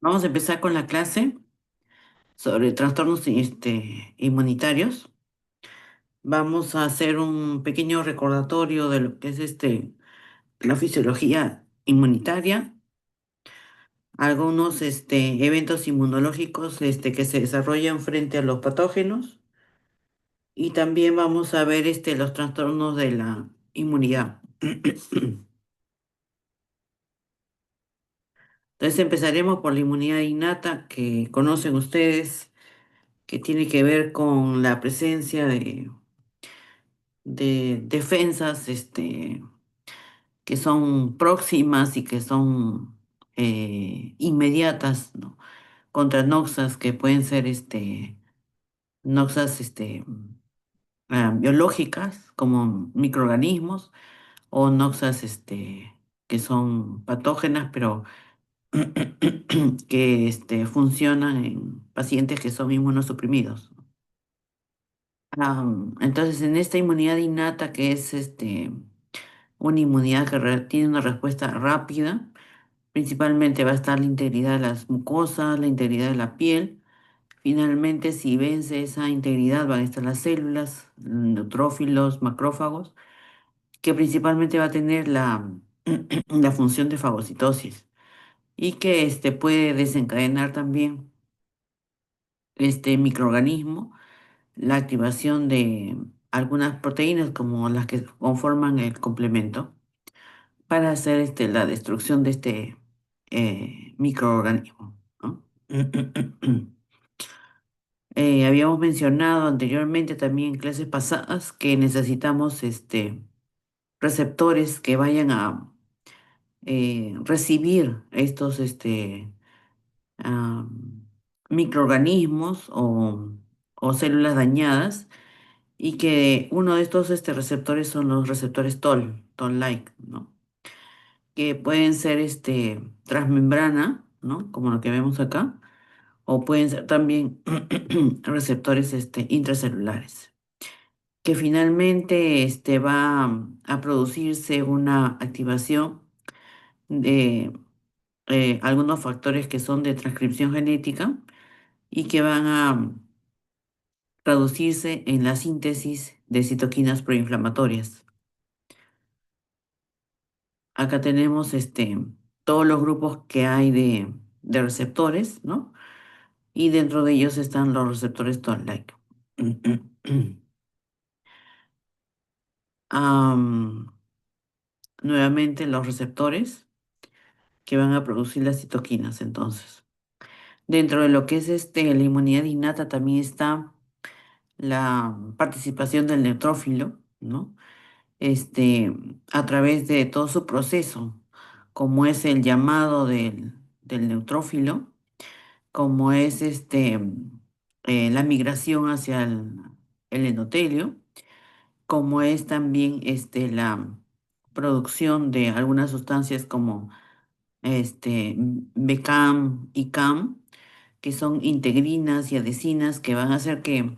Vamos a empezar con la clase sobre trastornos inmunitarios. Vamos a hacer un pequeño recordatorio de lo que es la fisiología inmunitaria, algunos eventos inmunológicos que se desarrollan frente a los patógenos y también vamos a ver los trastornos de la inmunidad. Entonces empezaremos por la inmunidad innata que conocen ustedes, que tiene que ver con la presencia de defensas que son próximas y que son inmediatas, ¿no? Contra noxas que pueden ser noxas biológicas como microorganismos o noxas que son patógenas pero que funcionan en pacientes que son inmunosuprimidos. Entonces, en esta inmunidad innata, que es una inmunidad que tiene una respuesta rápida, principalmente va a estar la integridad de las mucosas, la integridad de la piel. Finalmente, si vence esa integridad, van a estar las células, neutrófilos, macrófagos, que principalmente va a tener la función de fagocitosis y que puede desencadenar también este microorganismo la activación de algunas proteínas como las que conforman el complemento para hacer la destrucción de este microorganismo, ¿no? Habíamos mencionado anteriormente también en clases pasadas que necesitamos receptores que vayan a recibir estos microorganismos o células dañadas y que uno de estos receptores son los receptores Toll-like, ¿no? Que pueden ser transmembrana, ¿no? Como lo que vemos acá, o pueden ser también receptores intracelulares, que finalmente va a producirse una activación de algunos factores que son de transcripción genética y que van a traducirse en la síntesis de citoquinas proinflamatorias. Acá tenemos todos los grupos que hay de receptores, ¿no? Y dentro de ellos están los receptores Toll-like. Am, Nuevamente los receptores que van a producir las citoquinas, entonces. Dentro de lo que es la inmunidad innata también está la participación del neutrófilo, ¿no? Este, a través de todo su proceso, como es el llamado del neutrófilo, como es la migración hacia el endotelio, como es también la producción de algunas sustancias como BCAM y CAM, que son integrinas y adhesinas que van a hacer que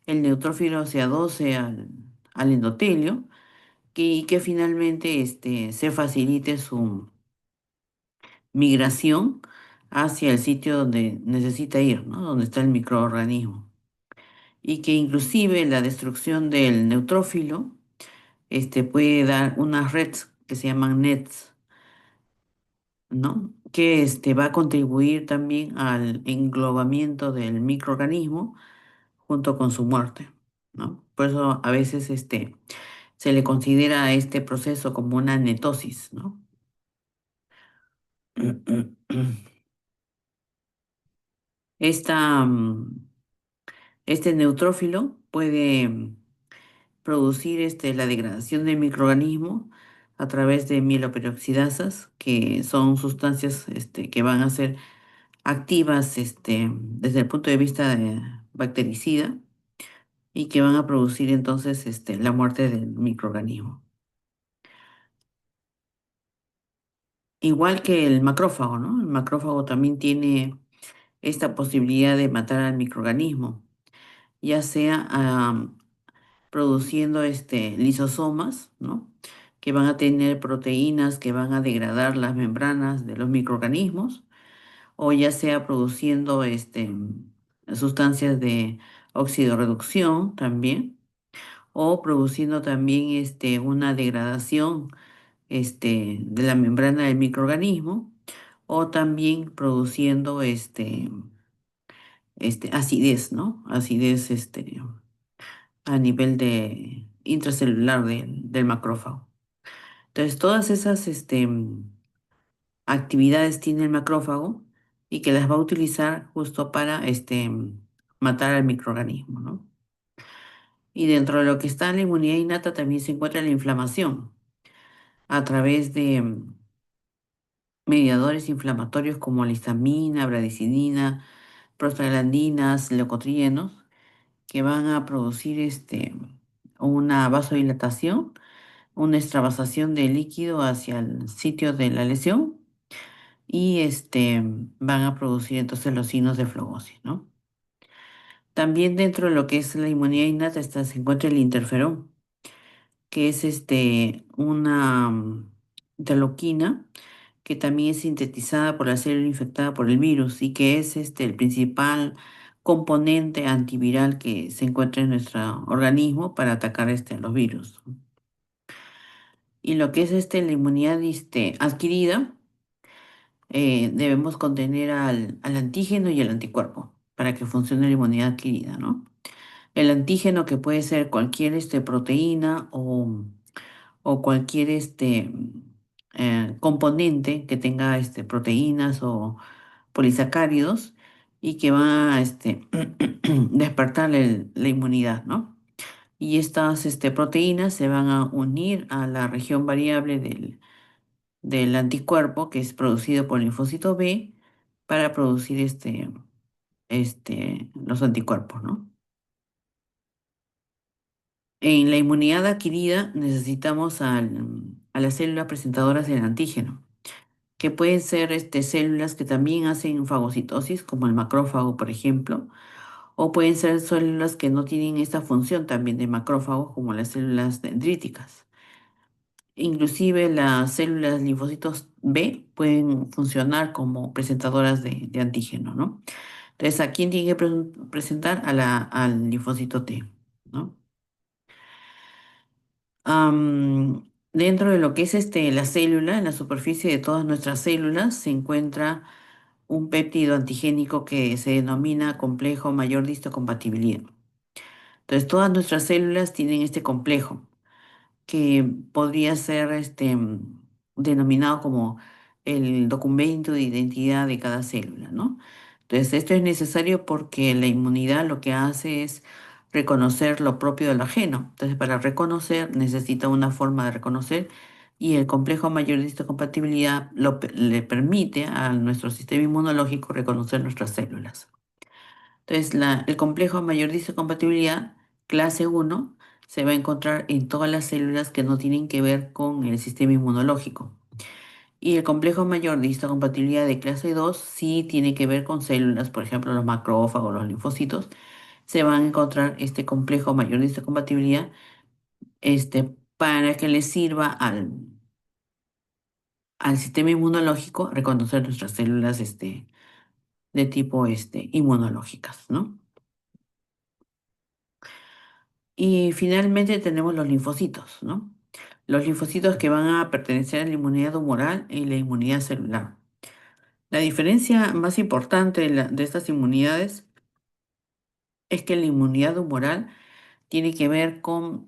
el neutrófilo se adoce al endotelio y que finalmente se facilite su migración hacia el sitio donde necesita ir, ¿no? Donde está el microorganismo. Y que inclusive la destrucción del neutrófilo puede dar unas redes que se llaman nets, ¿no? Que va a contribuir también al englobamiento del microorganismo junto con su muerte, ¿no? Por eso a veces se le considera a este proceso como una netosis, ¿no? Esta, este neutrófilo puede producir la degradación del microorganismo a través de mieloperoxidasas, que son sustancias que van a ser activas desde el punto de vista bactericida y que van a producir entonces la muerte del microorganismo. Igual que el macrófago, ¿no? El macrófago también tiene esta posibilidad de matar al microorganismo, ya sea produciendo lisosomas, ¿no? Que van a tener proteínas que van a degradar las membranas de los microorganismos, o ya sea produciendo sustancias de oxidorreducción también, o produciendo también una degradación de la membrana del microorganismo, o también produciendo acidez, ¿no? Acidez a nivel de intracelular del macrófago. Entonces, todas esas actividades tiene el macrófago y que las va a utilizar justo para matar al microorganismo, ¿no? Y dentro de lo que está la inmunidad innata también se encuentra la inflamación a través de mediadores inflamatorios como la histamina, bradicina, prostaglandinas, leucotrienos, que van a producir una vasodilatación, una extravasación de líquido hacia el sitio de la lesión y van a producir entonces los signos de flogosis, ¿no? También dentro de lo que es la inmunidad innata se encuentra el interferón, que es una interleuquina que también es sintetizada por la célula infectada por el virus y que es el principal componente antiviral que se encuentra en nuestro organismo para atacar los virus. Y lo que es la inmunidad adquirida, debemos contener al antígeno y el anticuerpo para que funcione la inmunidad adquirida, ¿no? El antígeno que puede ser cualquier proteína o cualquier componente que tenga proteínas o polisacáridos y que va a despertar la inmunidad, ¿no? Y estas proteínas se van a unir a la región variable del anticuerpo que es producido por el linfocito B para producir los anticuerpos, ¿no? En la inmunidad adquirida necesitamos a las células presentadoras del antígeno, que pueden ser células que también hacen fagocitosis, como el macrófago, por ejemplo, o pueden ser células que no tienen esta función también de macrófago, como las células dendríticas. Inclusive las células linfocitos B pueden funcionar como presentadoras de antígeno, ¿no? Entonces, ¿a quién tiene que presentar? Al linfocito T, ¿no? Dentro de lo que es la célula, en la superficie de todas nuestras células, se encuentra un péptido antigénico que se denomina complejo mayor de histocompatibilidad. Entonces, todas nuestras células tienen este complejo, que podría ser denominado como el documento de identidad de cada célula, ¿no? Entonces, esto es necesario porque la inmunidad lo que hace es reconocer lo propio de lo ajeno. Entonces, para reconocer necesita una forma de reconocer y el complejo mayor de histocompatibilidad le permite a nuestro sistema inmunológico reconocer nuestras células. Entonces, el complejo mayor de histocompatibilidad clase uno se va a encontrar en todas las células que no tienen que ver con el sistema inmunológico. Y el complejo mayor de histocompatibilidad de clase 2 sí tiene que ver con células, por ejemplo, los macrófagos, los linfocitos. Se van a encontrar este complejo mayor de histocompatibilidad para que le sirva al sistema inmunológico reconocer nuestras células de tipo inmunológicas, ¿no? Y finalmente tenemos los linfocitos, ¿no? Los linfocitos que van a pertenecer a la inmunidad humoral y la inmunidad celular. La diferencia más importante de estas inmunidades es que la inmunidad humoral tiene que ver con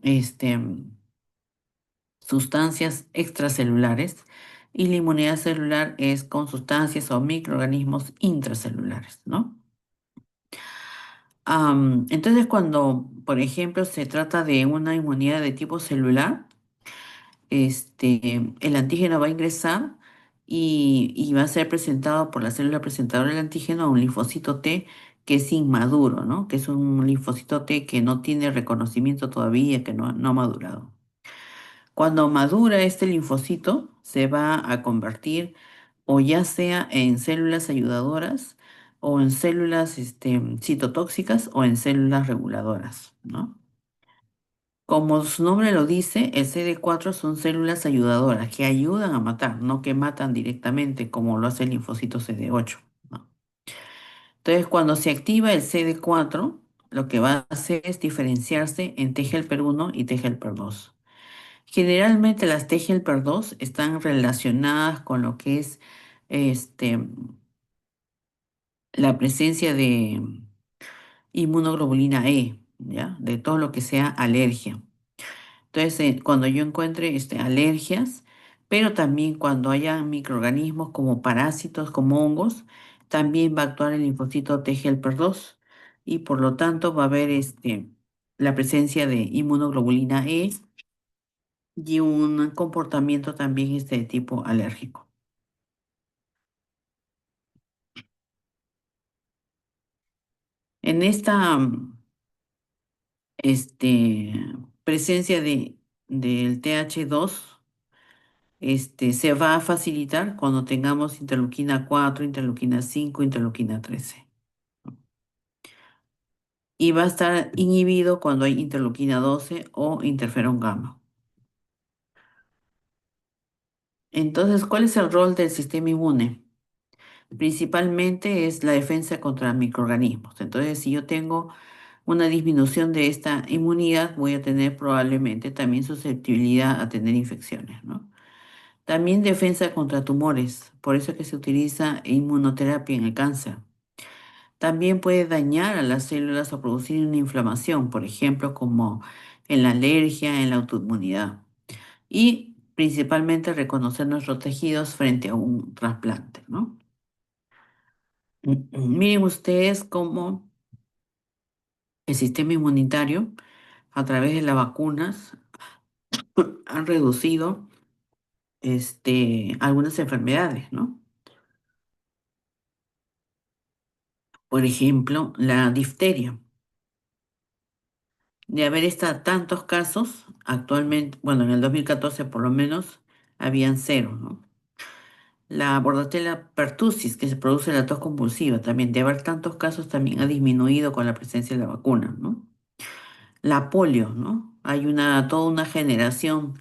sustancias extracelulares y la inmunidad celular es con sustancias o microorganismos intracelulares, ¿no? Entonces, cuando, por ejemplo, se trata de una inmunidad de tipo celular, el antígeno va a ingresar y va a ser presentado por la célula presentadora del antígeno a un linfocito T que es inmaduro, ¿no? Que es un linfocito T que no tiene reconocimiento todavía, que no ha madurado. Cuando madura este linfocito, se va a convertir o ya sea en células ayudadoras o en células citotóxicas o en células reguladoras, ¿no? Como su nombre lo dice, el CD4 son células ayudadoras que ayudan a matar, no que matan directamente como lo hace el linfocito CD8. Entonces, cuando se activa el CD4, lo que va a hacer es diferenciarse en T-helper 1 y T-helper 2. Generalmente las T-helper 2 están relacionadas con lo que es este, la presencia de inmunoglobulina E, ¿ya? De todo lo que sea alergia. Entonces, cuando yo encuentre alergias, pero también cuando haya microorganismos como parásitos, como hongos, también va a actuar el linfocito T-helper 2 y por lo tanto va a haber la presencia de inmunoglobulina E y un comportamiento también de tipo alérgico. En esta este, presencia del TH2 se va a facilitar cuando tengamos interleuquina 4, interleuquina 5, interleuquina 13. Y va a estar inhibido cuando hay interleuquina 12 o interferón gamma. Entonces, ¿cuál es el rol del sistema inmune? Principalmente es la defensa contra microorganismos. Entonces, si yo tengo una disminución de esta inmunidad, voy a tener probablemente también susceptibilidad a tener infecciones, ¿no? También defensa contra tumores, por eso es que se utiliza inmunoterapia en el cáncer. También puede dañar a las células o producir una inflamación, por ejemplo, como en la alergia, en la autoinmunidad. Y principalmente reconocer nuestros tejidos frente a un trasplante, ¿no? Miren ustedes cómo el sistema inmunitario, a través de las vacunas, han reducido algunas enfermedades, ¿no? Por ejemplo, la difteria. De haber estado tantos casos, actualmente, bueno, en el 2014 por lo menos, habían cero, ¿no? La Bordetella pertussis, que se produce la tos convulsiva, también de haber tantos casos, también ha disminuido con la presencia de la vacuna, ¿no? La polio, ¿no? Hay toda una generación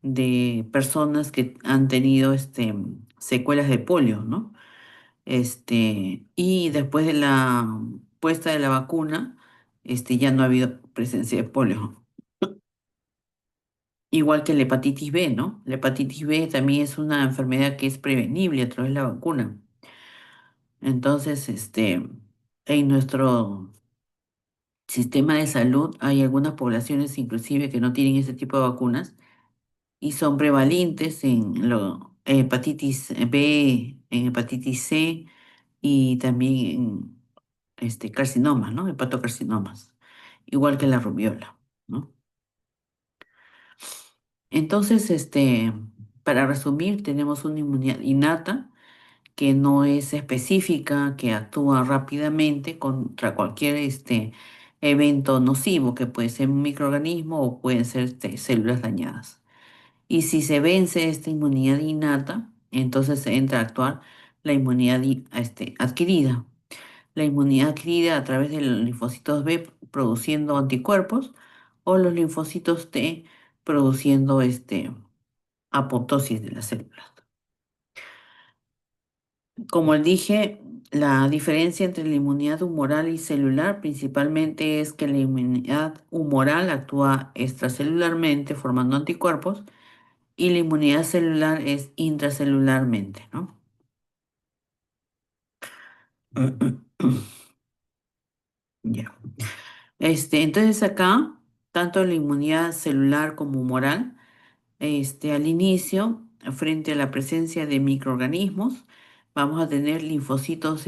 de personas que han tenido secuelas de polio, ¿no? Y después de la puesta de la vacuna, ya no ha habido presencia de polio. Igual que la hepatitis B, ¿no? La hepatitis B también es una enfermedad que es prevenible a través de la vacuna. Entonces, en nuestro sistema de salud hay algunas poblaciones inclusive que no tienen ese tipo de vacunas y son prevalentes en hepatitis B, en hepatitis C y también en carcinomas, ¿no? Hepatocarcinomas, igual que la rubiola, ¿no? Entonces, para resumir, tenemos una inmunidad innata que no es específica, que actúa rápidamente contra cualquier evento nocivo, que puede ser un microorganismo o pueden ser células dañadas. Y si se vence esta inmunidad innata, entonces entra a actuar la inmunidad adquirida. La inmunidad adquirida a través de los linfocitos B produciendo anticuerpos o los linfocitos T produciendo apoptosis de las células. Como dije, la diferencia entre la inmunidad humoral y celular principalmente es que la inmunidad humoral actúa extracelularmente formando anticuerpos y la inmunidad celular es intracelularmente, ¿no? Ya. Entonces acá, tanto la inmunidad celular como humoral, al inicio, frente a la presencia de microorganismos, vamos a tener linfocitos,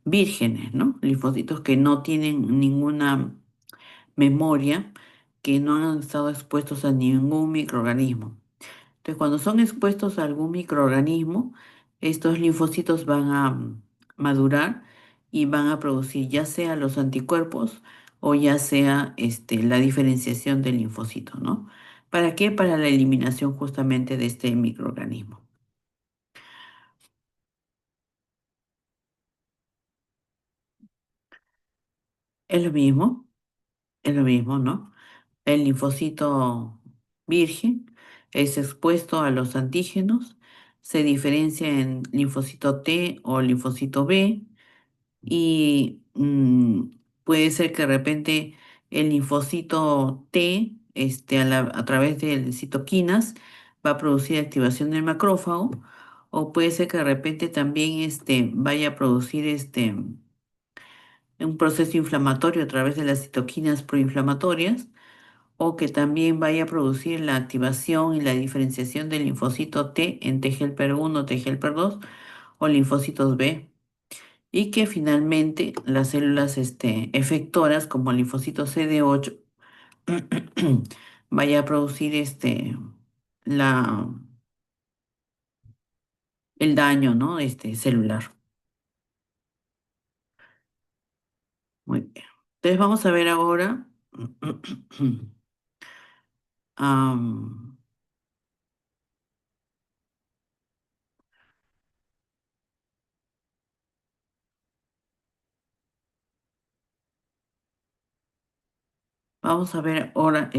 vírgenes, ¿no? Linfocitos que no tienen ninguna memoria, que no han estado expuestos a ningún microorganismo. Entonces, cuando son expuestos a algún microorganismo, estos linfocitos van a madurar y van a producir ya sea los anticuerpos o ya sea la diferenciación del linfocito, ¿no? ¿Para qué? Para la eliminación justamente de este microorganismo. Es lo mismo, es lo mismo, ¿no? El linfocito virgen es expuesto a los antígenos, se diferencia en linfocito T o linfocito B y puede ser que de repente el linfocito T, a través de citoquinas, va a producir activación del macrófago, o puede ser que de repente también vaya a producir un proceso inflamatorio a través de las citoquinas proinflamatorias, o que también vaya a producir la activación y la diferenciación del linfocito T en T helper 1, T helper 2 o linfocitos B, y que finalmente las células efectoras como el linfocito CD8 vaya a producir la, el daño, ¿no? Celular. Muy bien. Entonces vamos a ver ahora, am, vamos a ver ahora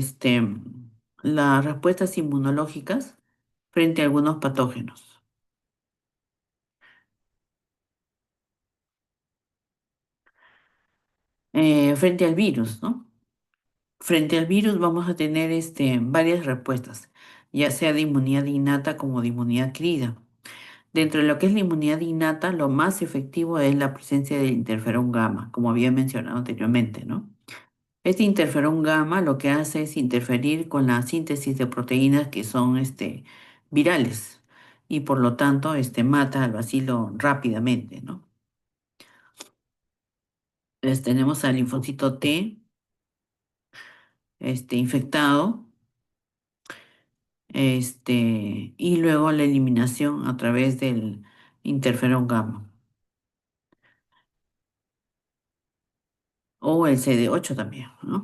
las respuestas inmunológicas frente a algunos patógenos. Frente al virus, ¿no? Frente al virus vamos a tener varias respuestas, ya sea de inmunidad innata como de inmunidad adquirida. Dentro de lo que es la inmunidad innata, lo más efectivo es la presencia del interferón gamma, como había mencionado anteriormente, ¿no? Este interferón gamma lo que hace es interferir con la síntesis de proteínas que son virales, y por lo tanto mata al bacilo rápidamente, ¿no? Entonces tenemos al linfocito T infectado, y luego la eliminación a través del interferón gamma o el CD8 también, ¿no?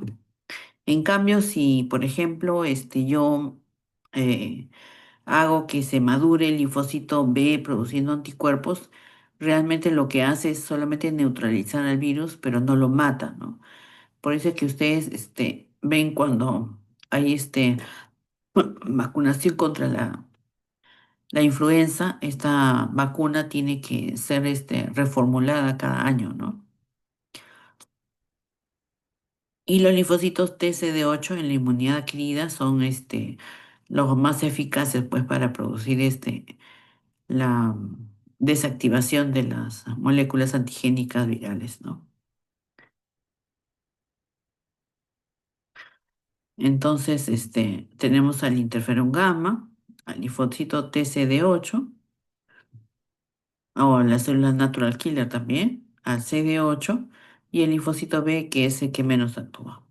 En cambio, si por ejemplo yo eh, hago que se madure el linfocito B produciendo anticuerpos, realmente lo que hace es solamente neutralizar al virus, pero no lo mata, ¿no? Por eso es que ustedes ven cuando hay vacunación contra la influenza, esta vacuna tiene que ser reformulada cada año, ¿no? Y los linfocitos TCD8 en la inmunidad adquirida son los más eficaces pues para producir la desactivación de las moléculas antigénicas virales, ¿no? Entonces, tenemos al interferón gamma, al linfocito TCD8, o a las células natural killer también, al CD8 y el linfocito B, que es el que menos actúa.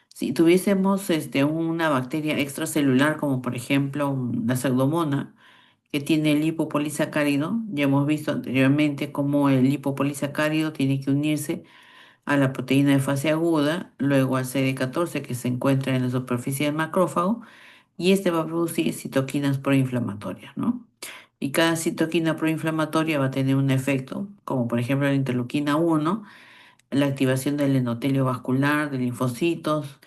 Si tuviésemos una bacteria extracelular, como por ejemplo la pseudomonas, que tiene el lipopolisacárido, ya hemos visto anteriormente cómo el lipopolisacárido tiene que unirse a la proteína de fase aguda, luego al CD14 que se encuentra en la superficie del macrófago, y este va a producir citoquinas proinflamatorias, ¿no? Y cada citoquina proinflamatoria va a tener un efecto, como por ejemplo la interleuquina 1, la activación del endotelio vascular, de linfocitos,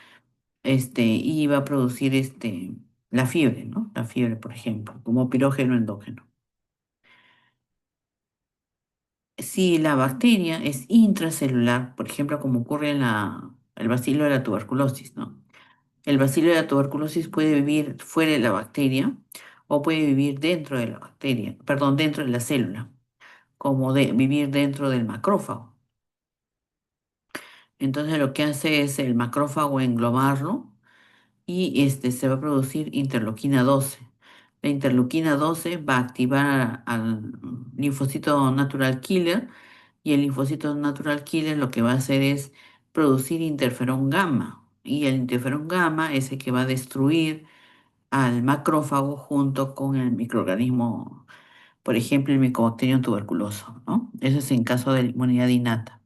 y va a producir la fiebre, ¿no? La fiebre, por ejemplo, como pirógeno endógeno. Si la bacteria es intracelular, por ejemplo, como ocurre en el bacilo de la tuberculosis, ¿no? El bacilo de la tuberculosis puede vivir fuera de la bacteria o puede vivir dentro de la bacteria, perdón, dentro de la célula, como de vivir dentro del macrófago. Entonces lo que hace es el macrófago englobarlo, y se va a producir interleuquina 12. La interleuquina 12 va a activar al linfocito natural killer, y el linfocito natural killer lo que va a hacer es producir interferón gamma, y el interferón gamma es el que va a destruir al macrófago junto con el microorganismo, por ejemplo, el Mycobacterium tuberculoso, ¿no? Eso es en caso de la inmunidad innata.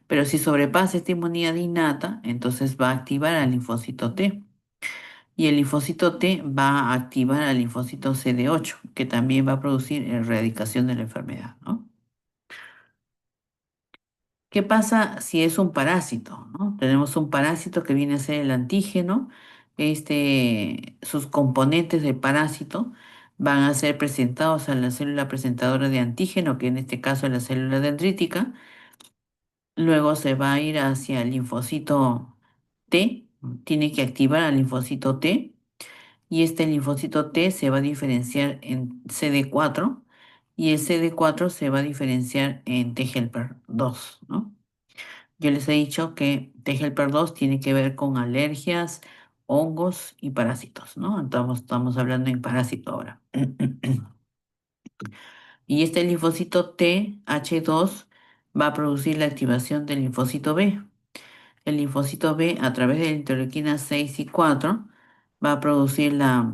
Pero si sobrepasa esta inmunidad innata, entonces va a activar al linfocito T. Y el linfocito T va a activar al linfocito CD8, que también va a producir erradicación de la enfermedad, ¿no? ¿Qué pasa si es un parásito, ¿no? Tenemos un parásito que viene a ser el antígeno. Sus componentes del parásito van a ser presentados a la célula presentadora de antígeno, que en este caso es la célula dendrítica. Luego se va a ir hacia el linfocito T, tiene que activar al linfocito T, y este linfocito T se va a diferenciar en CD4 y el CD4 se va a diferenciar en T-helper 2, ¿no? Yo les he dicho que T-helper 2 tiene que ver con alergias, hongos y parásitos, ¿no? Estamos hablando en parásito ahora. Y este linfocito TH2 va a producir la activación del linfocito B. El linfocito B, a través de la interleuquina 6 y 4, va a producir la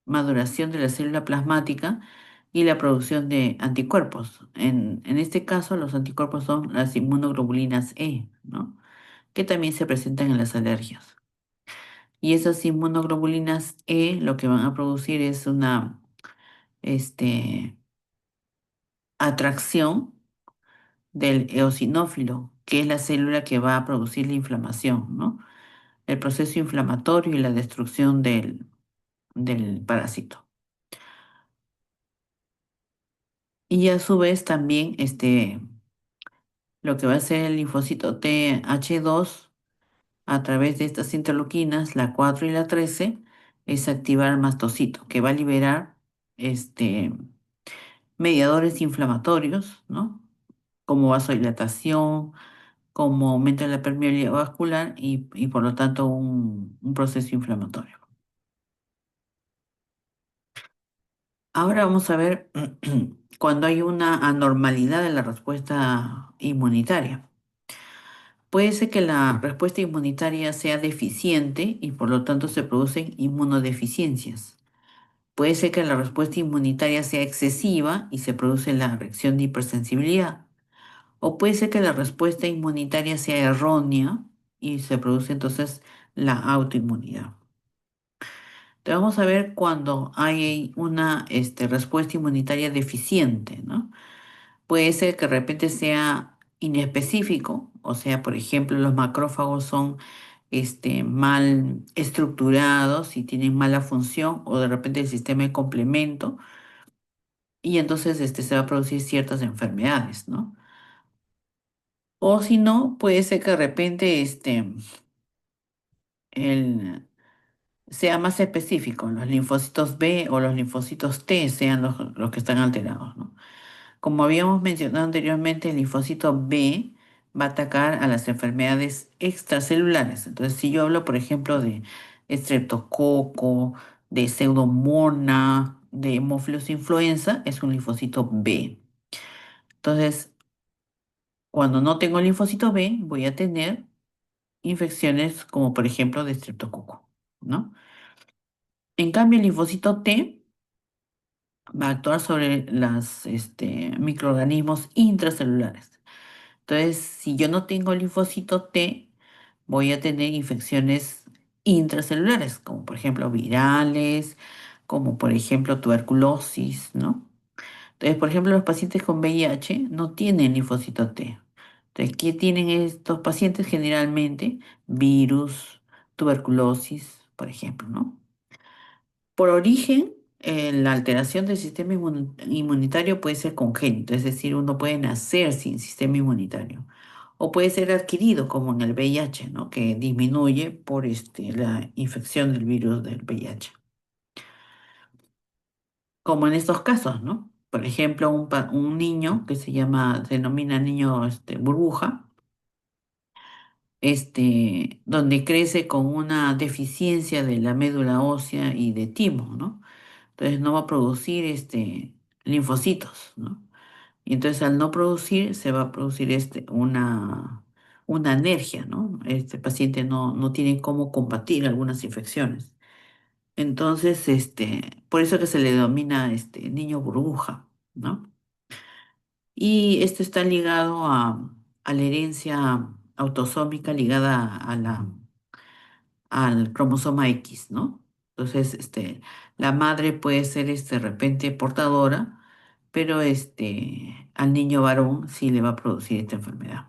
maduración de la célula plasmática y la producción de anticuerpos. En este caso, los anticuerpos son las inmunoglobulinas E, ¿no? Que también se presentan en las alergias. Y esas inmunoglobulinas E lo que van a producir es una este, atracción del eosinófilo, que es la célula que va a producir la inflamación, ¿no? El proceso inflamatorio y la destrucción del parásito. Y a su vez también lo que va a hacer el linfocito TH2 a través de estas interleuquinas, la 4 y la 13, es activar mastocito, que va a liberar este, mediadores inflamatorios, ¿no? Como vasodilatación, como aumenta la permeabilidad vascular y por lo tanto un proceso inflamatorio. Ahora vamos a ver cuando hay una anormalidad de la respuesta inmunitaria. Puede ser que la respuesta inmunitaria sea deficiente y por lo tanto se producen inmunodeficiencias. Puede ser que la respuesta inmunitaria sea excesiva y se produce la reacción de hipersensibilidad. O puede ser que la respuesta inmunitaria sea errónea y se produce entonces la autoinmunidad. Entonces vamos a ver cuando hay una respuesta inmunitaria deficiente, ¿no? Puede ser que de repente sea inespecífico, o sea, por ejemplo, los macrófagos son mal estructurados y tienen mala función, o de repente el sistema de complemento, y entonces se va a producir ciertas enfermedades, ¿no? O si no, puede ser que de repente el, sea más específico, los linfocitos B o los linfocitos T sean los que están alterados, ¿no? Como habíamos mencionado anteriormente, el linfocito B va a atacar a las enfermedades extracelulares. Entonces, si yo hablo, por ejemplo, de estreptococo, de pseudomonas, de Haemophilus influenza, es un linfocito B. Entonces, cuando no tengo linfocito B, voy a tener infecciones como, por ejemplo, de estreptococo, ¿no? En cambio, el linfocito T va a actuar sobre los microorganismos intracelulares. Entonces, si yo no tengo linfocito T, voy a tener infecciones intracelulares, como por ejemplo virales, como por ejemplo tuberculosis, ¿no? Entonces, por ejemplo, los pacientes con VIH no tienen linfocito T. Entonces, ¿qué tienen estos pacientes generalmente? Virus, tuberculosis, por ejemplo, ¿no? Por origen, la alteración del sistema inmunitario puede ser congénito, es decir, uno puede nacer sin sistema inmunitario. O puede ser adquirido, como en el VIH, ¿no? Que disminuye por la infección del virus del VIH. Como en estos casos, ¿no? Por ejemplo, un niño que se denomina niño burbuja, donde crece con una deficiencia de la médula ósea y de timo, ¿no? Entonces no va a producir linfocitos, ¿no? Y entonces al no producir, se va a producir una alergia, ¿no? Este paciente no tiene cómo combatir algunas infecciones. Entonces, por eso que se le denomina niño burbuja, ¿no? Y esto está ligado a la herencia autosómica ligada al cromosoma X, ¿no? Entonces, la madre puede ser, de repente portadora, pero al niño varón sí le va a producir esta enfermedad.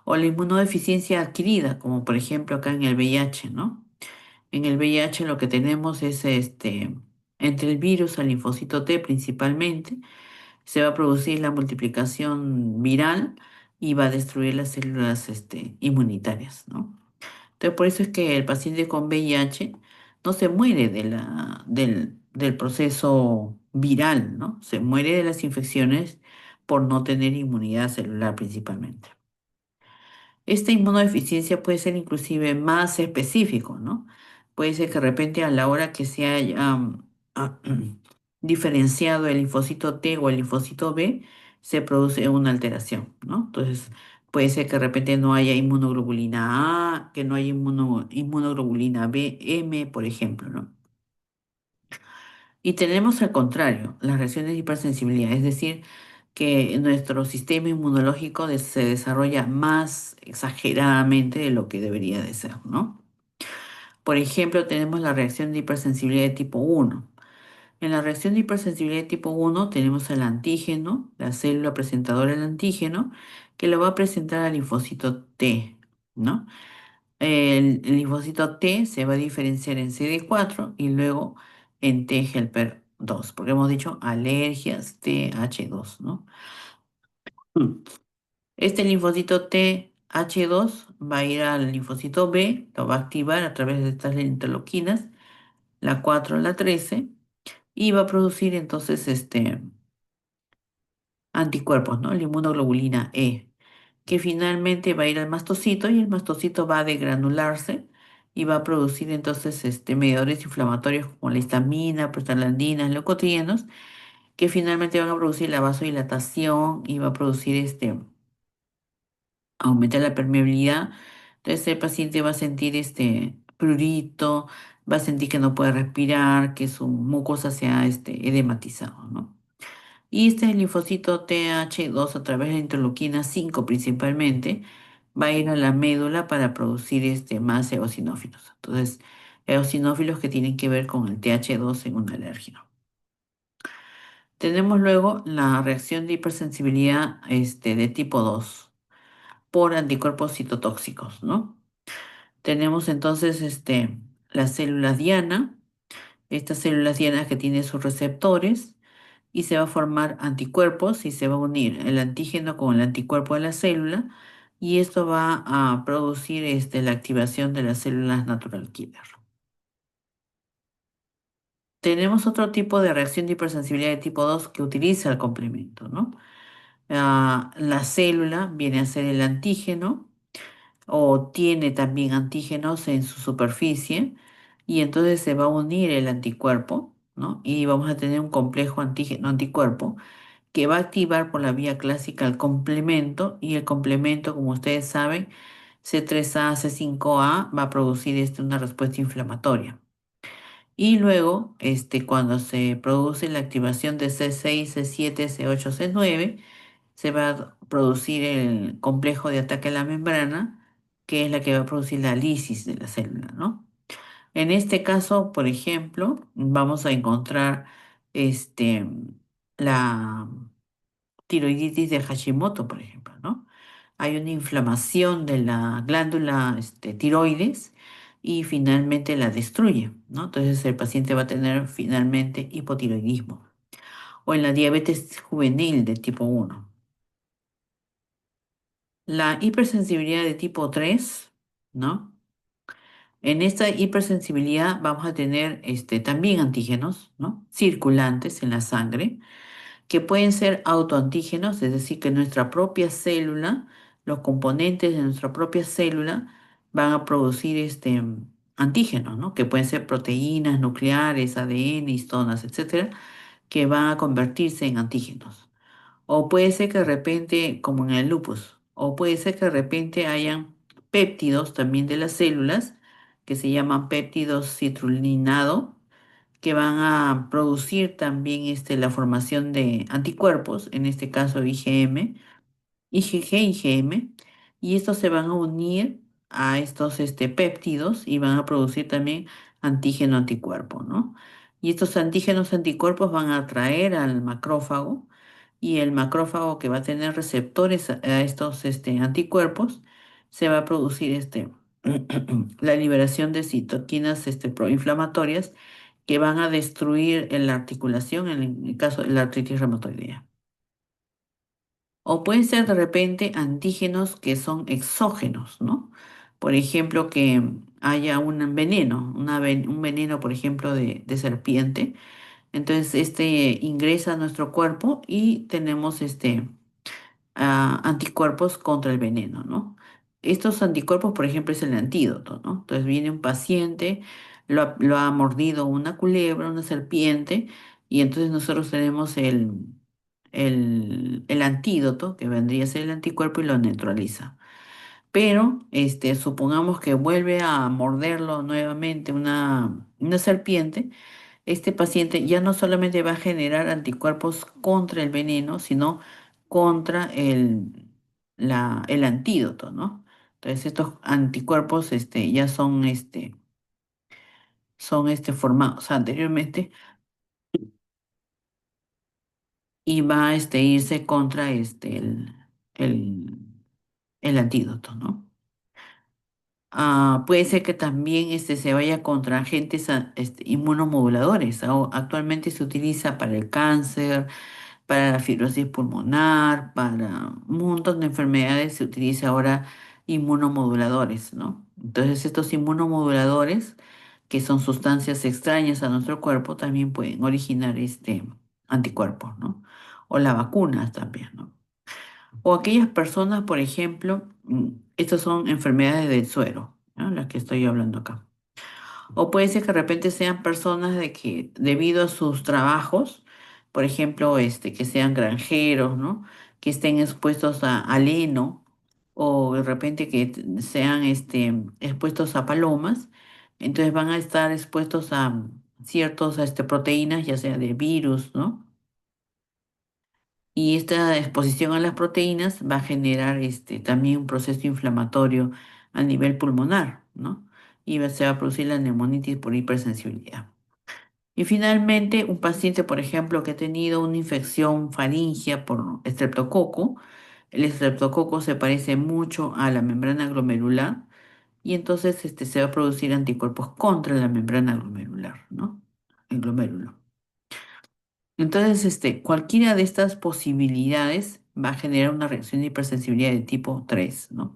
O la inmunodeficiencia adquirida, como por ejemplo acá en el VIH, ¿no? En el VIH lo que tenemos es Entre el virus al linfocito T principalmente, se va a producir la multiplicación viral y va a destruir las células inmunitarias, ¿no? Entonces, por eso es que el paciente con VIH no se muere del proceso viral, ¿no? Se muere de las infecciones por no tener inmunidad celular principalmente. Esta inmunodeficiencia puede ser inclusive más específico, ¿no? Puede ser que de repente a la hora que se haya ah, diferenciado el linfocito T o el linfocito B, se produce una alteración, ¿no? Entonces, puede ser que de repente no haya inmunoglobulina A, que no haya inmunoglobulina B, M, por ejemplo, ¿no? Y tenemos al contrario, las reacciones de hipersensibilidad, es decir, que nuestro sistema inmunológico se desarrolla más exageradamente de lo que debería de ser, ¿no? Por ejemplo, tenemos la reacción de hipersensibilidad de tipo 1. En la reacción de hipersensibilidad de tipo 1 tenemos el antígeno, la célula presentadora del antígeno, que lo va a presentar al linfocito T, ¿no? El linfocito T se va a diferenciar en CD4 y luego en T helper 2, porque hemos dicho alergias TH2, ¿no? Mm. Este linfocito TH2 va a ir al linfocito B, lo va a activar a través de estas interleuquinas, la 4, la 13, y va a producir entonces anticuerpos, ¿no? La inmunoglobulina E, que finalmente va a ir al mastocito y el mastocito va a degranularse y va a producir entonces mediadores inflamatorios como la histamina, prostaglandinas, leucotrienos, que finalmente van a producir la vasodilatación y va a producir aumentar la permeabilidad. Entonces el paciente va a sentir prurito, va a sentir que no puede respirar, que su mucosa se ha edematizado, ¿no? Y este linfocito TH2 a través de la interleuquina 5 principalmente va a ir a la médula para producir más eosinófilos. Entonces, eosinófilos que tienen que ver con el TH2 en una alergia. Tenemos luego la reacción de hipersensibilidad de tipo 2 por anticuerpos citotóxicos, ¿no? Tenemos entonces las células diana, estas células dianas que tienen sus receptores y se va a formar anticuerpos y se va a unir el antígeno con el anticuerpo de la célula y esto va a producir la activación de las células natural killer. Tenemos otro tipo de reacción de hipersensibilidad de tipo 2 que utiliza el complemento, ¿no? La célula viene a ser el antígeno o tiene también antígenos en su superficie y entonces se va a unir el anticuerpo, ¿no? Y vamos a tener un complejo antígeno-anticuerpo que va a activar por la vía clásica el complemento y el complemento, como ustedes saben, C3A, C5A va a producir una respuesta inflamatoria. Y luego, cuando se produce la activación de C6, C7, C8, C9, se va a producir el complejo de ataque a la membrana, que es la que va a producir la lisis de la célula, ¿no? En este caso, por ejemplo, vamos a encontrar la tiroiditis de Hashimoto, por ejemplo, ¿no? Hay una inflamación de la glándula tiroides y finalmente la destruye, ¿no? Entonces el paciente va a tener finalmente hipotiroidismo. O en la diabetes juvenil de tipo 1. La hipersensibilidad de tipo 3, ¿no? En esta hipersensibilidad vamos a tener también antígenos, ¿no? Circulantes en la sangre que pueden ser autoantígenos, es decir, que nuestra propia célula, los componentes de nuestra propia célula van a producir antígenos, ¿no? Que pueden ser proteínas nucleares, ADN, histonas, etcétera, que van a convertirse en antígenos. O puede ser que de repente, como en el lupus, o puede ser que de repente hayan péptidos también de las células, que se llaman péptidos citrulinado, que van a producir también la formación de anticuerpos, en este caso IgM, IgG, IgM, y estos se van a unir a estos péptidos y van a producir también antígeno anticuerpo, ¿no? Y estos antígenos anticuerpos van a atraer al macrófago y el macrófago que va a tener receptores a estos anticuerpos se va a producir la liberación de citoquinas proinflamatorias que van a destruir la articulación en el caso de la artritis reumatoidea. O pueden ser de repente antígenos que son exógenos, ¿no? Por ejemplo, que haya un veneno, un veneno, por ejemplo, de serpiente. Entonces, este ingresa a nuestro cuerpo y tenemos anticuerpos contra el veneno, ¿no? Estos anticuerpos, por ejemplo, es el antídoto, ¿no? Entonces viene un paciente, lo ha mordido una culebra, una serpiente, y entonces nosotros tenemos el antídoto, que vendría a ser el anticuerpo, y lo neutraliza. Pero, supongamos que vuelve a morderlo nuevamente una serpiente, este paciente ya no solamente va a generar anticuerpos contra el veneno, sino contra el antídoto, ¿no? Entonces estos anticuerpos ya son formados anteriormente y va a irse contra el, el antídoto, ¿no? Puede ser que también se vaya contra agentes inmunomoduladores. Actualmente se utiliza para el cáncer, para la fibrosis pulmonar, para un montón de enfermedades se utiliza ahora inmunomoduladores, ¿no? Entonces estos inmunomoduladores, que son sustancias extrañas a nuestro cuerpo, también pueden originar anticuerpos, ¿no? O las vacunas también, ¿no? O aquellas personas, por ejemplo, estas son enfermedades del suero, ¿no? Las que estoy hablando acá. O puede ser que de repente sean personas de que debido a sus trabajos, por ejemplo, que sean granjeros, ¿no? Que estén expuestos al heno, o de repente que sean expuestos a palomas, entonces van a estar expuestos a ciertas proteínas, ya sea de virus, ¿no? Y esta exposición a las proteínas va a generar también un proceso inflamatorio a nivel pulmonar, ¿no? Y se va a producir la neumonitis por hipersensibilidad. Y finalmente, un paciente, por ejemplo, que ha tenido una infección faríngea por estreptococo, el estreptococo se parece mucho a la membrana glomerular y entonces se va a producir anticuerpos contra la membrana glomerular, ¿no? El glomérulo. Entonces, cualquiera de estas posibilidades va a generar una reacción de hipersensibilidad de tipo 3, ¿no?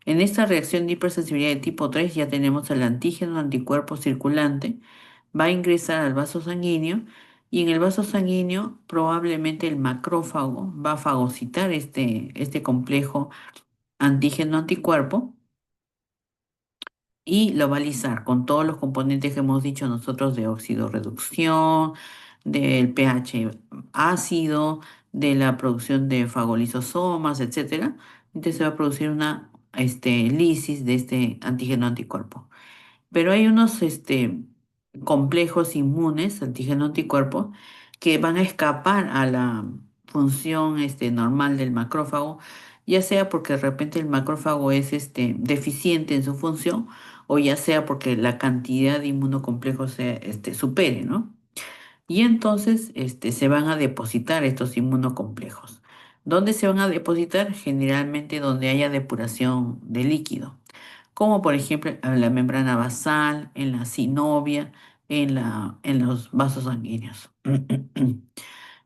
En esta reacción de hipersensibilidad de tipo 3 ya tenemos el antígeno anticuerpo circulante, va a ingresar al vaso sanguíneo y en el vaso sanguíneo probablemente el macrófago va a fagocitar este complejo antígeno anticuerpo y lo va a lisar con todos los componentes que hemos dicho nosotros de oxidorreducción, del pH ácido, de la producción de fagolisosomas, etcétera. Entonces se va a producir una lisis de este antígeno anticuerpo. Pero hay unos complejos inmunes, antígeno anticuerpo, que van a escapar a la función normal del macrófago, ya sea porque de repente el macrófago es deficiente en su función, o ya sea porque la cantidad de inmunocomplejos se supere, ¿no? Y entonces se van a depositar estos inmunocomplejos. ¿Dónde se van a depositar? Generalmente donde haya depuración de líquido, como por ejemplo en la membrana basal, en la sinovia, en los vasos sanguíneos.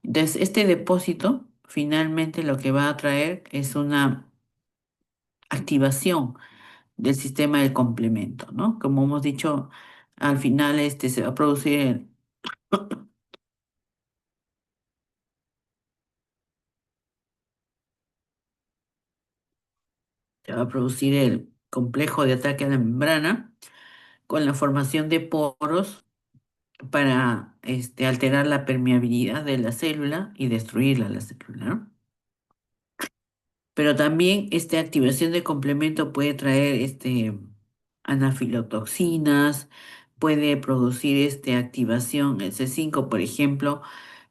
Entonces, este depósito finalmente lo que va a traer es una activación del sistema de complemento, ¿no? Como hemos dicho, al final se va a producir el complejo de ataque a la membrana con la formación de poros para alterar la permeabilidad de la célula y destruirla la célula, ¿no? Pero también esta activación de complemento puede traer anafilotoxinas, puede producir activación, el C5, por ejemplo,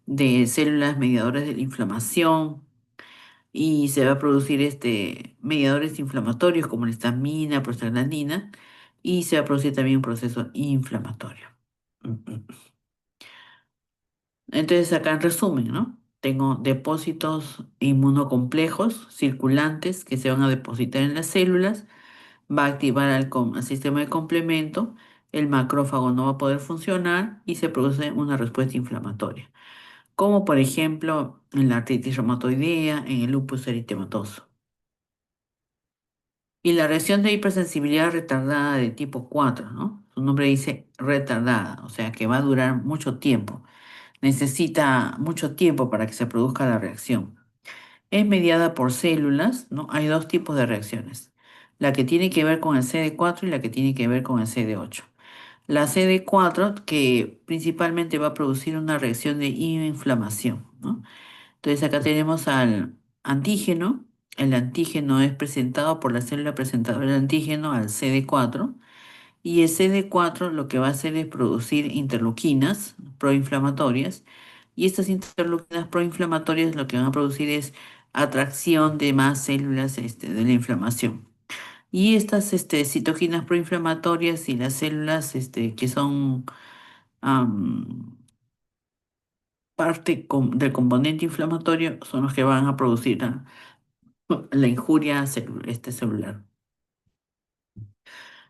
de células mediadoras de la inflamación y se va a producir mediadores inflamatorios como la histamina, prostaglandina y se va a producir también un proceso inflamatorio. Entonces, acá en resumen, ¿no? Tengo depósitos inmunocomplejos circulantes que se van a depositar en las células, va a activar al sistema de complemento el macrófago no va a poder funcionar y se produce una respuesta inflamatoria, como por ejemplo en la artritis reumatoidea, en el lupus eritematoso. Y la reacción de hipersensibilidad retardada de tipo 4, ¿no? Su nombre dice retardada, o sea que va a durar mucho tiempo. Necesita mucho tiempo para que se produzca la reacción. Es mediada por células, ¿no? Hay dos tipos de reacciones. La que tiene que ver con el CD4 y la que tiene que ver con el CD8. La CD4 que principalmente va a producir una reacción de inflamación, ¿no? Entonces acá tenemos al antígeno. El antígeno es presentado por la célula presentadora del antígeno al CD4 y el CD4 lo que va a hacer es producir interleuquinas proinflamatorias y estas interleuquinas proinflamatorias lo que van a producir es atracción de más células de la inflamación. Y estas citoquinas proinflamatorias y las células que son am, del componente inflamatorio son los que van a producir la injuria celular.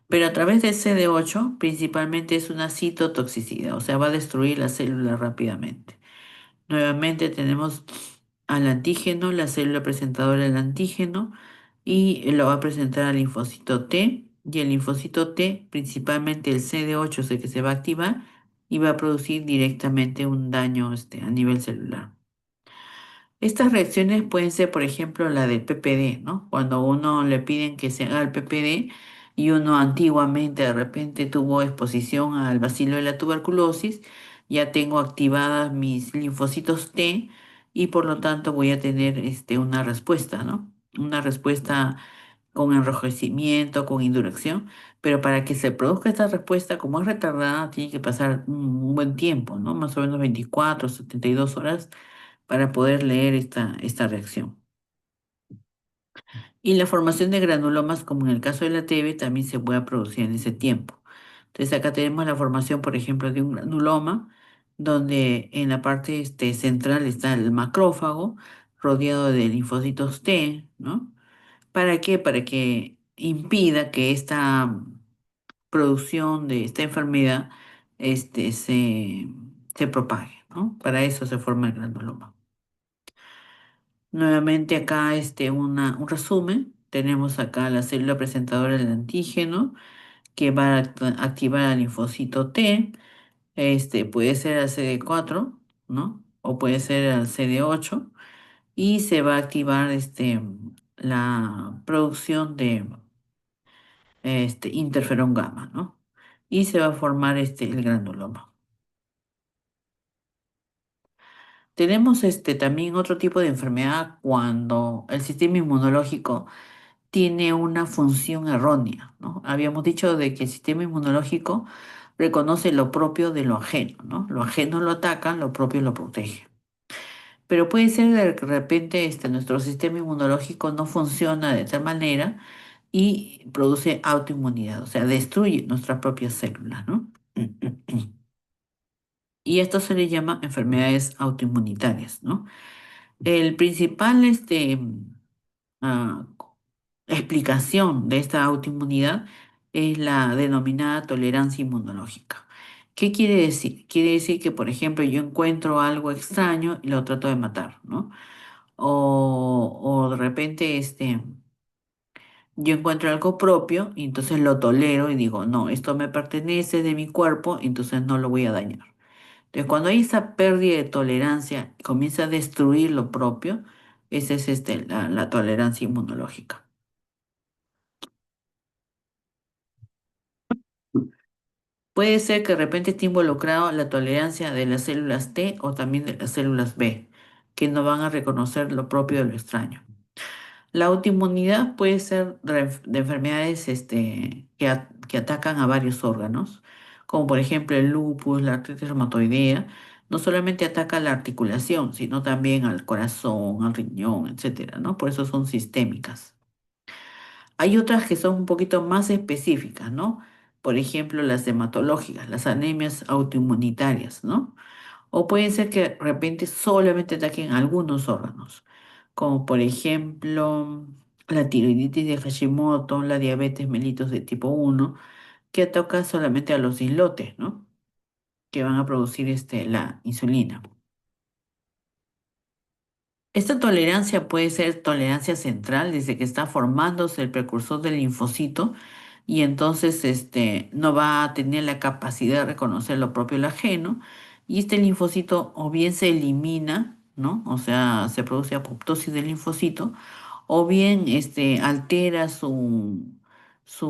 Pero a través del CD8 principalmente es una citotoxicidad, o sea, va a destruir la célula rápidamente. Nuevamente tenemos al antígeno, la célula presentadora del antígeno, y lo va a presentar al linfocito T, y el linfocito T, principalmente el CD8 es el que se va a activar y va a producir directamente un daño a nivel celular. Estas reacciones pueden ser, por ejemplo, la del PPD, ¿no? Cuando uno le piden que se haga el PPD y uno antiguamente de repente tuvo exposición al bacilo de la tuberculosis, ya tengo activadas mis linfocitos T y por lo tanto voy a tener una respuesta, ¿no? Una respuesta con enrojecimiento, con indurección, pero para que se produzca esta respuesta, como es retardada, tiene que pasar un buen tiempo, ¿no? Más o menos 24, 72 horas para poder leer esta reacción. Y la formación de granulomas, como en el caso de la TB, también se puede producir en ese tiempo. Entonces acá tenemos la formación, por ejemplo, de un granuloma, donde en la parte central está el macrófago, rodeado de linfocitos T, ¿no? ¿Para qué? Para que impida que esta producción de esta enfermedad se propague, ¿no? Para eso se forma el granuloma. Nuevamente acá un resumen. Tenemos acá la célula presentadora del antígeno que va a activar al linfocito T. Puede ser al CD4, ¿no? O puede ser al CD8 y se va a activar la producción de interferón gamma, ¿no? Y se va a formar el granuloma. Tenemos también otro tipo de enfermedad cuando el sistema inmunológico tiene una función errónea, ¿no? Habíamos dicho de que el sistema inmunológico reconoce lo propio de lo ajeno, ¿no? Lo ajeno lo ataca, lo propio lo protege. Pero puede ser de repente nuestro sistema inmunológico no funciona de tal manera y produce autoinmunidad, o sea, destruye nuestras propias células, ¿no? Y esto se le llama enfermedades autoinmunitarias, ¿no? El principal ah, explicación de esta autoinmunidad es la denominada tolerancia inmunológica. ¿Qué quiere decir? Quiere decir que, por ejemplo, yo encuentro algo extraño y lo trato de matar, ¿no? O de repente yo encuentro algo propio y entonces lo tolero y digo, no, esto me pertenece de mi cuerpo, entonces no lo voy a dañar. Entonces, cuando hay esa pérdida de tolerancia, comienza a destruir lo propio, esa es la tolerancia inmunológica. Puede ser que de repente esté involucrado la tolerancia de las células T o también de las células B, que no van a reconocer lo propio de lo extraño. La autoinmunidad puede ser de enfermedades que atacan a varios órganos, como por ejemplo el lupus, la artritis reumatoidea. No solamente ataca a la articulación, sino también al corazón, al riñón, etcétera, ¿no? Por eso son sistémicas. Hay otras que son un poquito más específicas, ¿no? Por ejemplo, las hematológicas, las anemias autoinmunitarias, ¿no? O puede ser que de repente solamente ataquen algunos órganos, como por ejemplo la tiroiditis de Hashimoto, la diabetes mellitus de tipo 1, que toca solamente a los islotes, ¿no? Que van a producir la insulina. Esta tolerancia puede ser tolerancia central desde que está formándose el precursor del linfocito y entonces no va a tener la capacidad de reconocer lo propio y lo ajeno y este linfocito o bien se elimina, ¿no? O sea, se produce apoptosis del linfocito o bien altera su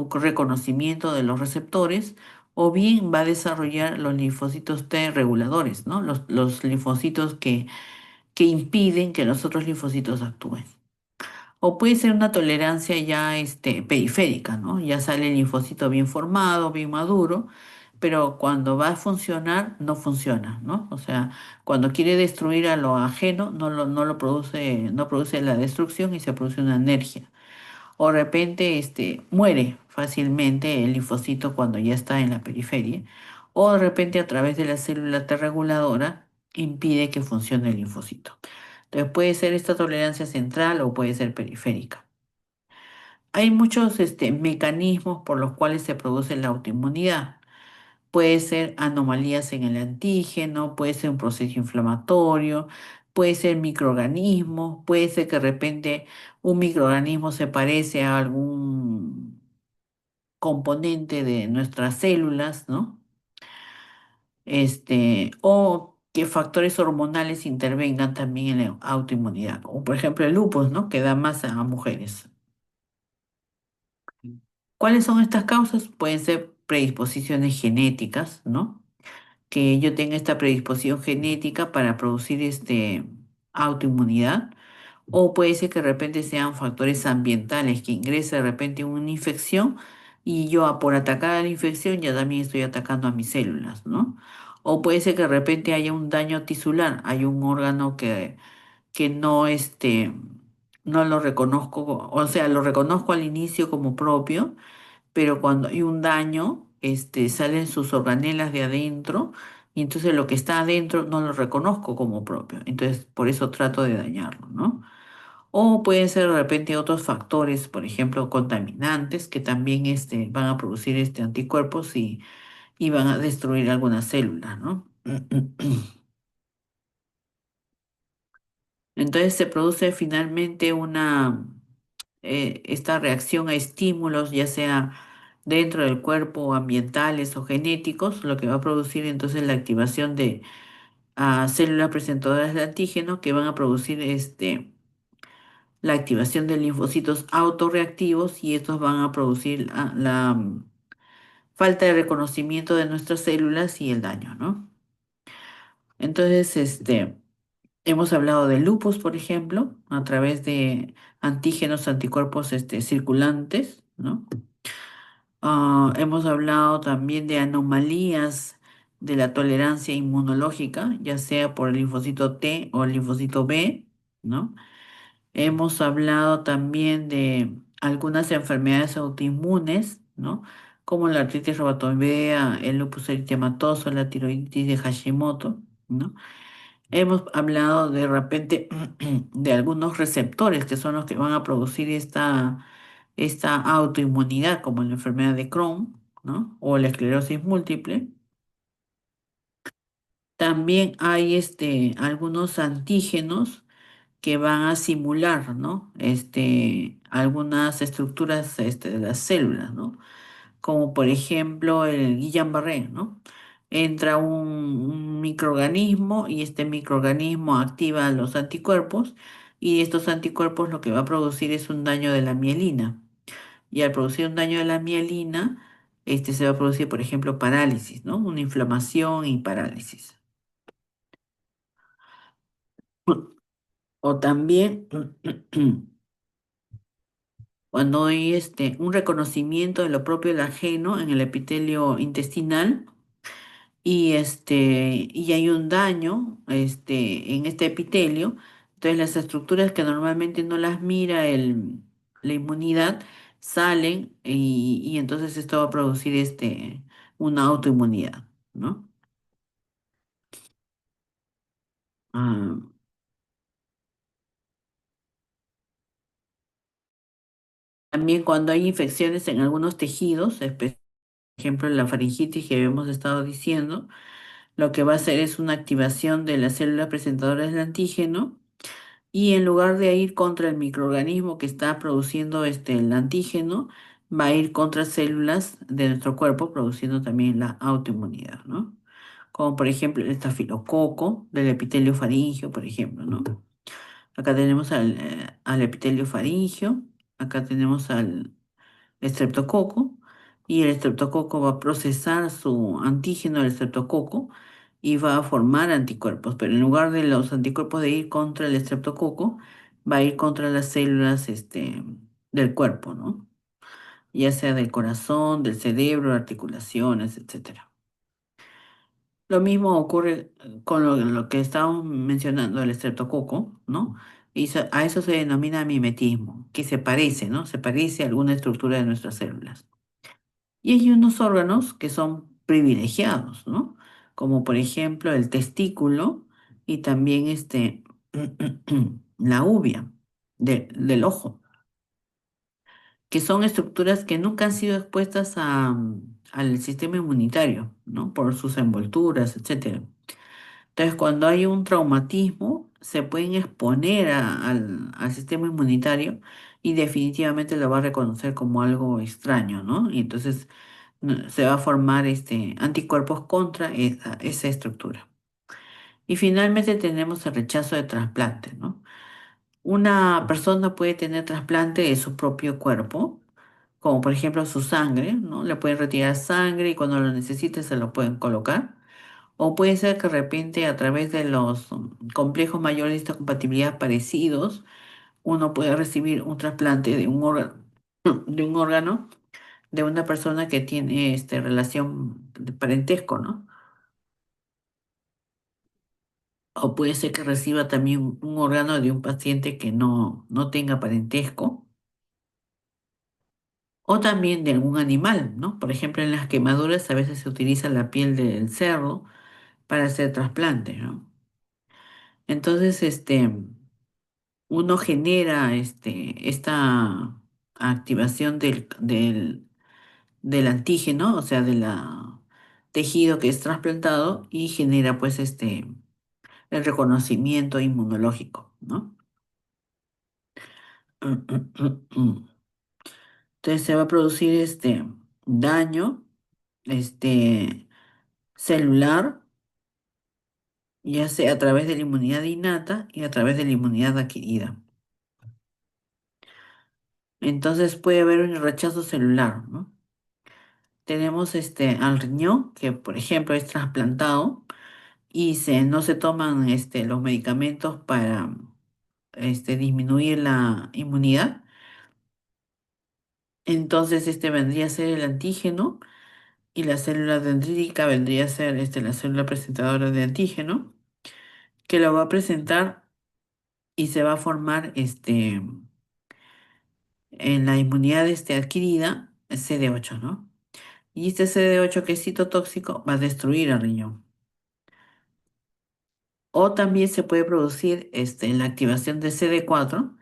reconocimiento de los receptores o bien va a desarrollar los linfocitos T reguladores, ¿no? Los linfocitos que impiden que los otros linfocitos actúen. O puede ser una tolerancia ya periférica, ¿no? Ya sale el linfocito bien formado, bien maduro, pero cuando va a funcionar, no funciona, ¿no? O sea, cuando quiere destruir a lo ajeno, no lo produce, no produce la destrucción y se produce una anergia. O de repente muere fácilmente el linfocito cuando ya está en la periferia. O de repente a través de la célula T reguladora impide que funcione el linfocito. Entonces puede ser esta tolerancia central o puede ser periférica. Hay muchos mecanismos por los cuales se produce la autoinmunidad. Puede ser anomalías en el antígeno, puede ser un proceso inflamatorio, puede ser microorganismos, puede ser que de repente un microorganismo se parece a algún componente de nuestras células, ¿no? O que factores hormonales intervengan también en la autoinmunidad, como por ejemplo el lupus, ¿no? Que da más a mujeres. ¿Cuáles son estas causas? Pueden ser predisposiciones genéticas, ¿no? Que yo tenga esta predisposición genética para producir autoinmunidad, o puede ser que de repente sean factores ambientales, que ingrese de repente una infección y yo por atacar a la infección ya también estoy atacando a mis células, ¿no? O puede ser que de repente haya un daño tisular, hay un órgano que no, no lo reconozco, o sea, lo reconozco al inicio como propio, pero cuando hay un daño, salen sus organelas de adentro y entonces lo que está adentro no lo reconozco como propio. Entonces, por eso trato de dañarlo, ¿no? O pueden ser de repente otros factores, por ejemplo, contaminantes que también van a producir anticuerpos y van a destruir algunas células, ¿no? Entonces se produce finalmente esta reacción a estímulos, ya sea dentro del cuerpo, o ambientales o genéticos, lo que va a producir entonces la activación de células presentadoras de antígeno que van a producir la activación de linfocitos autorreactivos y estos van a producir la falta de reconocimiento de nuestras células y el daño, ¿no? Entonces, hemos hablado de lupus, por ejemplo, a través de antígenos, anticuerpos circulantes, ¿no? Hemos hablado también de anomalías de la tolerancia inmunológica, ya sea por el linfocito T o el linfocito B, ¿no? Hemos hablado también de algunas enfermedades autoinmunes, ¿no? Como la artritis reumatoidea, el lupus eritematoso, la tiroiditis de Hashimoto, ¿no? Hemos hablado de repente de algunos receptores que son los que van a producir esta autoinmunidad, como la enfermedad de Crohn, ¿no? O la esclerosis múltiple. También hay algunos antígenos que van a simular, ¿no? Algunas estructuras de las células, ¿no? Como por ejemplo el Guillain-Barré, ¿no? Entra un microorganismo y este microorganismo activa los anticuerpos y estos anticuerpos lo que va a producir es un daño de la mielina. Y al producir un daño de la mielina, se va a producir, por ejemplo, parálisis, ¿no? Una inflamación y parálisis. O también cuando hay un reconocimiento de lo propio y lo ajeno en el epitelio intestinal y hay un daño en este epitelio, entonces las estructuras que normalmente no las mira la inmunidad salen y entonces esto va a producir una autoinmunidad, ¿no? Ah, también cuando hay infecciones en algunos tejidos, ejemplo, la faringitis que habíamos estado diciendo, lo que va a hacer es una activación de las células presentadoras del antígeno y en lugar de ir contra el microorganismo que está produciendo el antígeno, va a ir contra células de nuestro cuerpo produciendo también la autoinmunidad, ¿no? Como por ejemplo el estafilococo del epitelio faríngeo, por ejemplo, ¿no? Acá tenemos al epitelio faríngeo, acá tenemos al estreptococo y el estreptococo va a procesar su antígeno del estreptococo y va a formar anticuerpos, pero en lugar de los anticuerpos de ir contra el estreptococo, va a ir contra las células del cuerpo, ¿no? Ya sea del corazón, del cerebro, articulaciones, etcétera. Lo mismo ocurre con lo que estábamos mencionando, el estreptococo, ¿no? A eso se denomina mimetismo, que se parece, ¿no? Se parece a alguna estructura de nuestras células. Y hay unos órganos que son privilegiados, ¿no? Como por ejemplo el testículo y también la uvia del ojo, que son estructuras que nunca han sido expuestas al sistema inmunitario, ¿no? Por sus envolturas, etcétera. Entonces, cuando hay un traumatismo, se pueden exponer al sistema inmunitario y definitivamente lo va a reconocer como algo extraño, ¿no? Y entonces se va a formar anticuerpos contra esa estructura. Y finalmente tenemos el rechazo de trasplante, ¿no? Una persona puede tener trasplante de su propio cuerpo, como por ejemplo su sangre, ¿no? Le pueden retirar sangre y cuando lo necesite se lo pueden colocar. O puede ser que de repente a través de los complejos mayores de histocompatibilidad parecidos, uno puede recibir un trasplante de un órgano, de un órgano de una persona que tiene relación de parentesco, ¿no? O puede ser que reciba también un órgano de un paciente que no tenga parentesco, o también de algún animal, ¿no? Por ejemplo, en las quemaduras a veces se utiliza la piel del cerdo para hacer trasplante, ¿no? Entonces, uno genera esta activación del antígeno, o sea, del tejido que es trasplantado y genera pues el reconocimiento inmunológico, ¿no? Entonces se va a producir daño este celular, ya sea a través de la inmunidad innata y a través de la inmunidad adquirida. Entonces puede haber un rechazo celular, ¿no? Tenemos al riñón, que por ejemplo es trasplantado y no se toman los medicamentos para disminuir la inmunidad. Entonces vendría a ser el antígeno y la célula dendrítica vendría a ser la célula presentadora de antígeno, que lo va a presentar y se va a formar en la inmunidad adquirida, CD8, ¿no? Y este CD8 que es citotóxico va a destruir el riñón. O también se puede producir la activación de CD4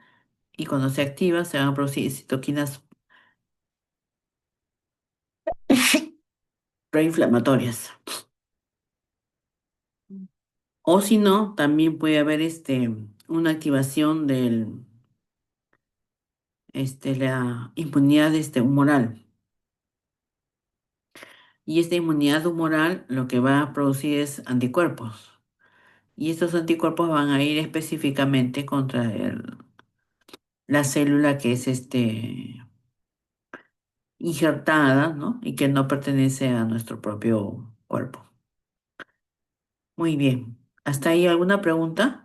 y cuando se activa se van a producir citoquinas proinflamatorias. O si no, también puede haber una activación de la inmunidad humoral. Y esta inmunidad humoral lo que va a producir es anticuerpos. Y estos anticuerpos van a ir específicamente contra la célula que es injertada, ¿no? Y que no pertenece a nuestro propio cuerpo. Muy bien. ¿Hasta ahí alguna pregunta?